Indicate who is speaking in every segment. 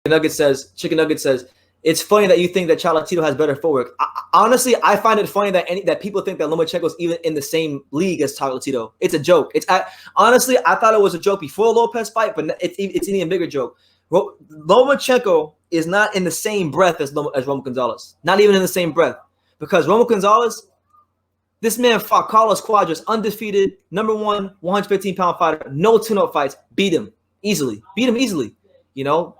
Speaker 1: Chicken Nugget says, it's funny that you think that Chocolatito has better footwork. Honestly, I find it funny that people think that Lomachenko is even in the same league as Chocolatito. It's a joke. Honestly, I thought it was a joke before the Lopez fight, but it's an even bigger joke. Lomachenko is not in the same breath as Roman Gonzalez. Not even in the same breath. Because Roman Gonzalez, this man fought Carlos Cuadras, undefeated, number one, 115-pound fighter, no tune-up fights, beat him easily. You know,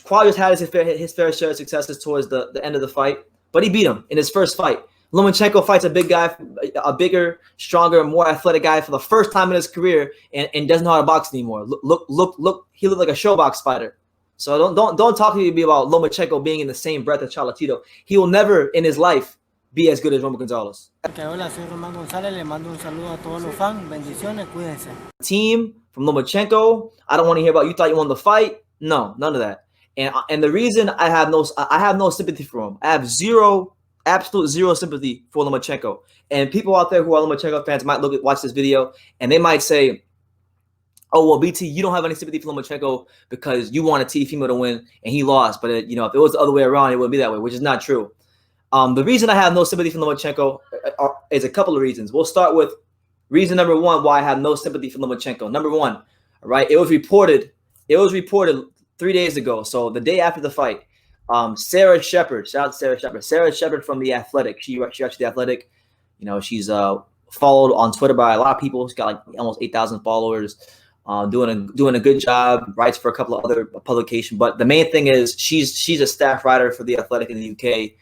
Speaker 1: Cuadras had his fair share of successes towards the end of the fight, but he beat him in his first fight. Lomachenko fights a bigger, stronger, more athletic guy for the first time in his career, and doesn't know how to box anymore. Look, he looked like a showbox fighter. So don't talk to me about Lomachenko being in the same breath as Chocolatito. He will never in his life be as good as Roman Gonzalez.
Speaker 2: Hola, soy Román González. Le mando un saludo a todos los fans. Bendiciones, cuídense.
Speaker 1: Team from Lomachenko. I don't want to hear about you thought you won the fight. No, none of that. And the reason I have no sympathy for him. I have absolute zero sympathy for Lomachenko. And people out there who are Lomachenko fans might watch this video and they might say, oh, well, BT, you don't have any sympathy for Lomachenko because you wanted Teofimo to win and he lost. But, if it was the other way around, it wouldn't be that way, which is not true. The reason I have no sympathy for Lomachenko is a couple of reasons. We'll start with reason number one why I have no sympathy for Lomachenko. Number one, all right, it was reported 3 days ago, so the day after the fight, Sarah Shepard, shout out to Sarah Shepard from The Athletic. She writes The Athletic. She's followed on Twitter by a lot of people. She's got like almost 8,000 followers. Doing a good job. Writes for a couple of other publications, but the main thing is she's a staff writer for The Athletic in the UK.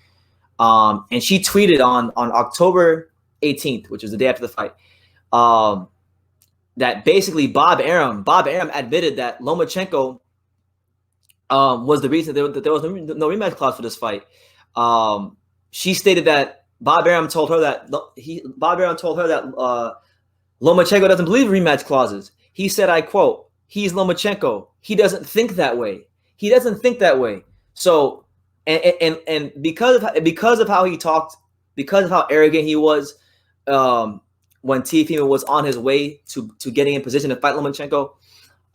Speaker 1: And she tweeted on October 18th, which was the day after the fight, that basically Bob Arum admitted that Lomachenko was the reason that there was no rematch clause for this fight. She stated that Bob Arum told her that Lomachenko doesn't believe rematch clauses. He said, I quote, "He's Lomachenko. He doesn't think that way. So, and because of how he talked, because of how arrogant he was, when Teofimo was on his way to getting in position to fight Lomachenko,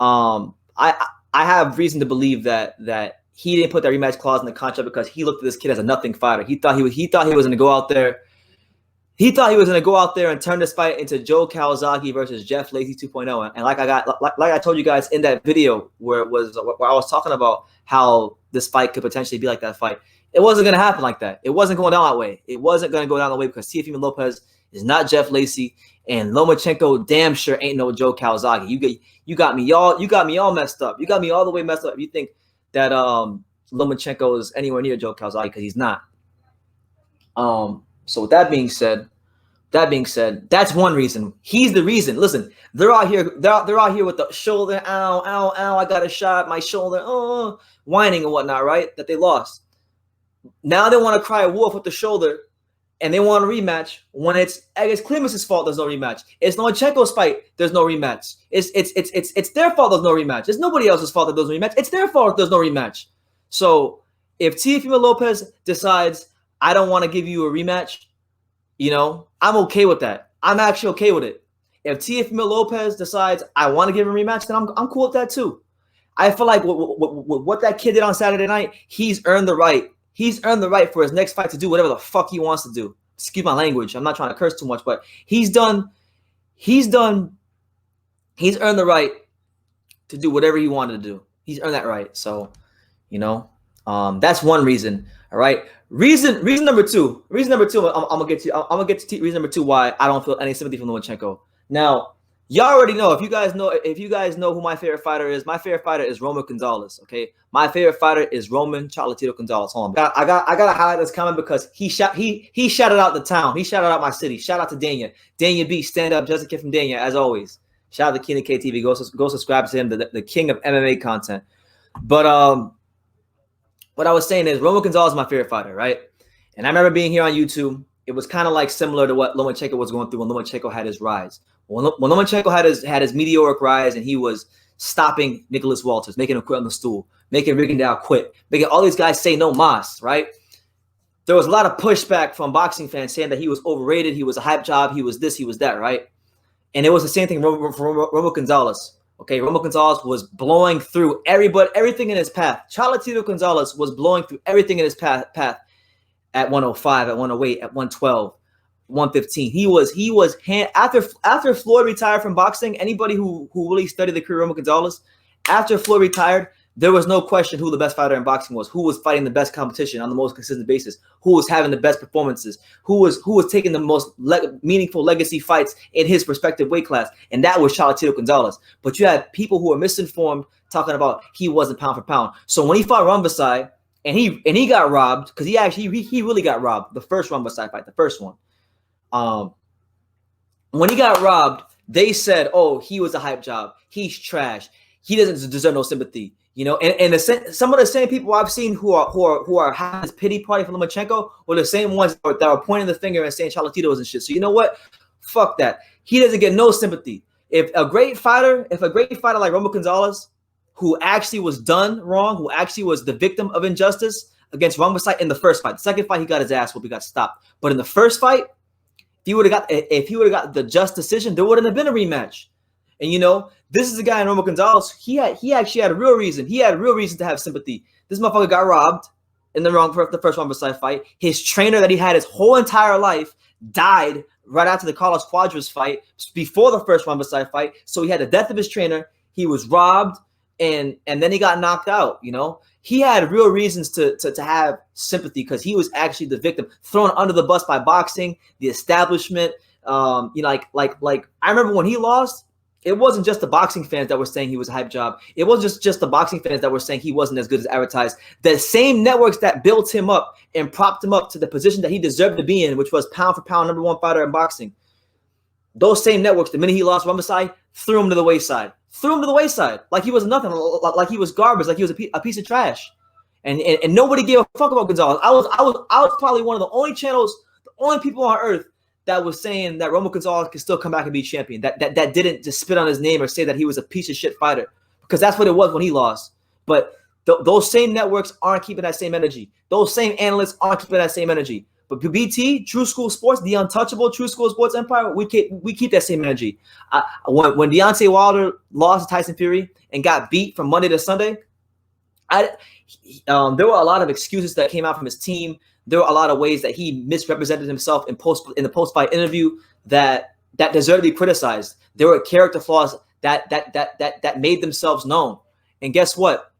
Speaker 1: I have reason to believe that he didn't put that rematch clause in the contract because he looked at this kid as a nothing fighter. He thought he was going to go out there. He thought he was going to go out there and turn this fight into Joe Calzaghe versus Jeff Lacy 2.0. And like I told you guys in that video where I was talking about how this fight could potentially be like that fight, it wasn't going to happen like that. It wasn't going down that way. It wasn't going to go down the way because Teofimo Lopez is not Jeff Lacy, and Lomachenko damn sure ain't no Joe Calzaghe. You got me all messed up. You got me all the way messed up if you think that Lomachenko is anywhere near Joe Calzaghe, because he's not. So with that being said, that's one reason. He's the reason. Listen, they're out here with the shoulder, ow, ow, ow, I got a shot, my shoulder, whining and whatnot, right? That they lost. Now they want to cry wolf with the shoulder, and they want a rematch when it's Klimas's fault there's no rematch. It's Lomachenko's fight, there's no rematch. It's their fault there's no rematch. It's nobody else's fault that there's no rematch. It's their fault there's no rematch. So if Teofimo Lopez decides, I don't want to give you a rematch, I'm okay with that. I'm actually okay with it. If Teofimo Lopez decides I want to give him a rematch, then I'm cool with that too. I feel like what that kid did on Saturday night, he's earned the right. He's earned the right for his next fight to do whatever the fuck he wants to do. Excuse my language. I'm not trying to curse too much, but he's earned the right to do whatever he wanted to do. He's earned that right. So, that's one reason. All right. Reason number two. I'm gonna get to reason number two why I don't feel any sympathy from Lomachenko. Now, y'all already know, if you guys know who my favorite fighter is, my favorite fighter is Roman Gonzalez. Okay, my favorite fighter is Roman Chocolatito Gonzalez. Hold on, I gotta highlight this comment because he shouted out the town. He shouted out my city. Shout out to Dania B. Stand up, just a kid from Dania, as always. Shout out to King of KTV. Go subscribe to him, the king of MMA content. But what I was saying is Roman Gonzalez is my favorite fighter, right? And I remember being here on YouTube. It was kind of like similar to what Lomachenko was going through when Lomachenko had his rise. When Lomachenko had his meteoric rise and he was stopping Nicholas Walters, making him quit on the stool, making Rigondeaux quit, making all these guys say no mas, right? There was a lot of pushback from boxing fans saying that he was overrated, he was a hype job, he was this, he was that, right? And it was the same thing for Roman Gonzalez. Okay, Romo Gonzalez was blowing through everything in his path. Chocolatito Gonzalez was blowing through everything in his path at 105, at 108, at 112, 115. He was after Floyd retired from boxing. Anybody who really studied the career of Romo Gonzalez, after Floyd retired, there was no question who the best fighter in boxing was, who was fighting the best competition on the most consistent basis, who was having the best performances, who was taking the most meaningful legacy fights in his respective weight class, and that was Chocolatito Gonzalez. But you had people who were misinformed talking about he wasn't pound for pound. So when he fought Vasyl, and he got robbed, because he really got robbed the first Vasyl fight, the first one. When he got robbed, they said, "Oh, he was a hype job. He's trash. He doesn't deserve no sympathy." You know, and some of the same people I've seen who are having this pity party for Lomachenko were the same ones that are pointing the finger and saying Chocolatitos and shit. So you know what? Fuck that. He doesn't get no sympathy. If a great fighter like Romo Gonzalez, who actually was done wrong, who actually was the victim of injustice against Vasyl in the first fight, the second fight he got his ass whooped, he got stopped. But in the first fight, if he would have got the just decision, there wouldn't have been a rematch. And you know, this is a guy in Romo Gonzalez. He actually had a real reason. He had a real reason to have sympathy. This motherfucker got robbed in the first Vasyl fight. His trainer that he had his whole entire life died right after the Carlos Cuadras fight, before the first Vasyl fight. So he had the death of his trainer. He was robbed, and then he got knocked out. You know, he had real reasons to have sympathy, because he was actually the victim, thrown under the bus by boxing, the establishment. You know, like I remember when he lost. It wasn't just the boxing fans that were saying he was a hype job. It wasn't just the boxing fans that were saying he wasn't as good as advertised. The same networks that built him up and propped him up to the position that he deserved to be in, which was pound for pound #1 fighter in boxing. Those same networks, the minute he lost Vasyl, threw him to the wayside. Threw him to the wayside like he was nothing, like he was garbage, like he was a piece of trash. And nobody gave a fuck about Gonzalez. I was probably one of the only channels, the only people on earth that was saying that Romo Gonzalez could still come back and be champion. That didn't just spit on his name or say that he was a piece of shit fighter, because that's what it was when he lost. But those same networks aren't keeping that same energy. Those same analysts aren't keeping that same energy. But BT, True School Sports, the untouchable True School Sports empire, we keep that same energy. When Deontay Wilder lost to Tyson Fury and got beat from Monday to Sunday, there were a lot of excuses that came out from his team. There were a lot of ways that he misrepresented himself in the post-fight interview that deserved to be criticized. There were character flaws that made themselves known. And guess what?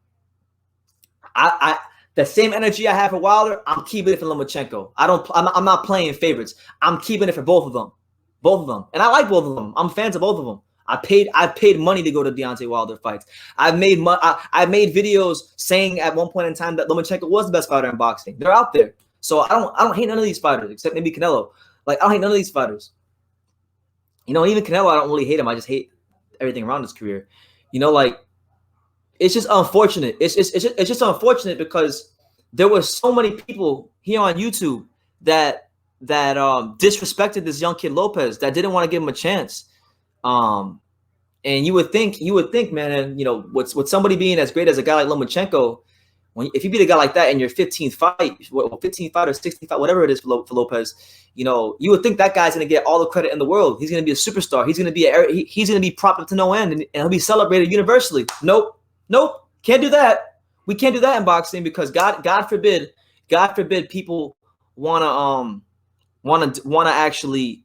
Speaker 1: The same energy I have for Wilder, I'm keeping it for Lomachenko. I'm not playing favorites. I'm keeping it for both of them. And I like both of them. I'm fans of both of them. I paid money to go to Deontay Wilder fights. I've made videos saying at one point in time that Lomachenko was the best fighter in boxing. They're out there. So I don't hate none of these fighters, except maybe Canelo. Like, I don't hate none of these fighters. You know, even Canelo, I don't really hate him. I just hate everything around his career. You know, like, it's just unfortunate. It's just unfortunate because there were so many people here on YouTube that disrespected this young kid Lopez, that didn't want to give him a chance. And you would think, man, and you know, with somebody being as great as a guy like Lomachenko, if you beat a guy like that in your 15th fight, 15th fight or 16th fight, whatever it is for Lopez, you know, you would think that guy's going to get all the credit in the world. He's going to be a superstar. He's going to be propped up to no end, and he'll be celebrated universally. Nope, can't do that. We can't do that in boxing, because God forbid people wanna actually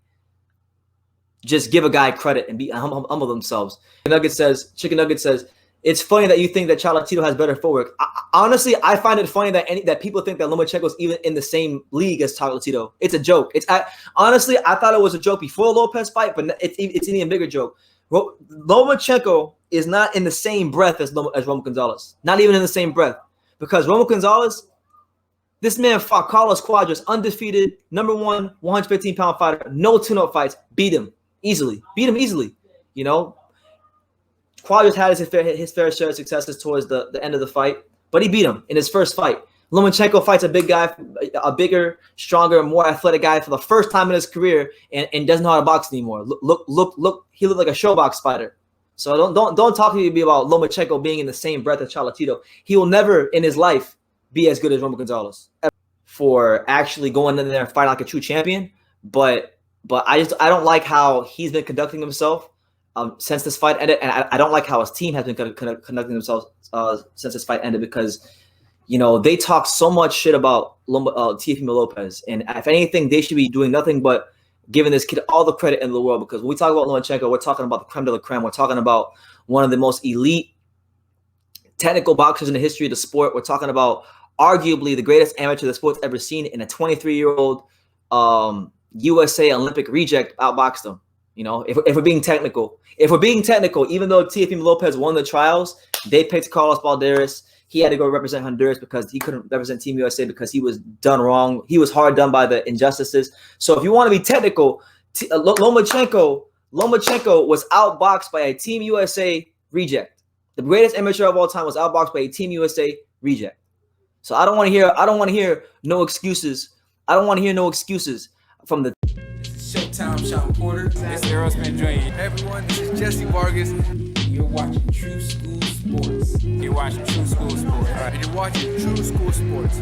Speaker 1: just give a guy credit and be humble themselves. Chicken Nugget says, it's funny that you think that Chocolatito has better footwork. Honestly, I find it funny that people think that Lomachenko is even in the same league as Chocolatito. It's a joke. Honestly, I thought it was a joke before the Lopez fight, but it's an even bigger joke. Lomachenko is not in the same breath as Romo Gonzalez. Not even in the same breath. Because Romo Gonzalez, this man fought Carlos Cuadras, undefeated, #1, 115-pound fighter, no tune-up fights, beat him easily. You know, Cuadras had his fair share of successes towards the end of the fight, but he beat him in his first fight. Lomachenko fights a big guy, a bigger, stronger, more athletic guy for the first time in his career, and doesn't know how to box anymore. Look, he looked like a showbox fighter. So don't talk to me about Lomachenko being in the same breath as Chocolatito. He will never in his life be as good as Romo Gonzalez for actually going in there and fighting like a true champion. But I don't like how he's been conducting himself. since this fight ended, and I don't like how his team has been conducting themselves since this fight ended, because they talk so much shit about Teofimo Lopez, and if anything, they should be doing nothing but giving this kid all the credit in the world, because when we talk about Lomachenko, we're talking about the creme de la creme. We're talking about one of the most elite technical boxers in the history of the sport. We're talking about arguably the greatest amateur the sport's ever seen, and a 23-year-old USA Olympic reject outboxed him. If we're being technical, even though Teofimo Lopez won the trials, they picked Carlos Balderas. He had to go represent Honduras because he couldn't represent Team USA because he was done wrong. He was hard done by the injustices. So if you want to be technical, Lomachenko was outboxed by a Team USA reject. The greatest amateur of all time was outboxed by a Team USA reject. So I don't want to hear no excuses. I don't want to hear no excuses from the
Speaker 3: Showtime, Sean Porter.
Speaker 4: It's Aerosmith Dre.
Speaker 3: Hey everyone, this is Jesse Vargas.
Speaker 4: You're watching True School Sports. You're watching True School Sports.
Speaker 3: And you're watching True School Sports.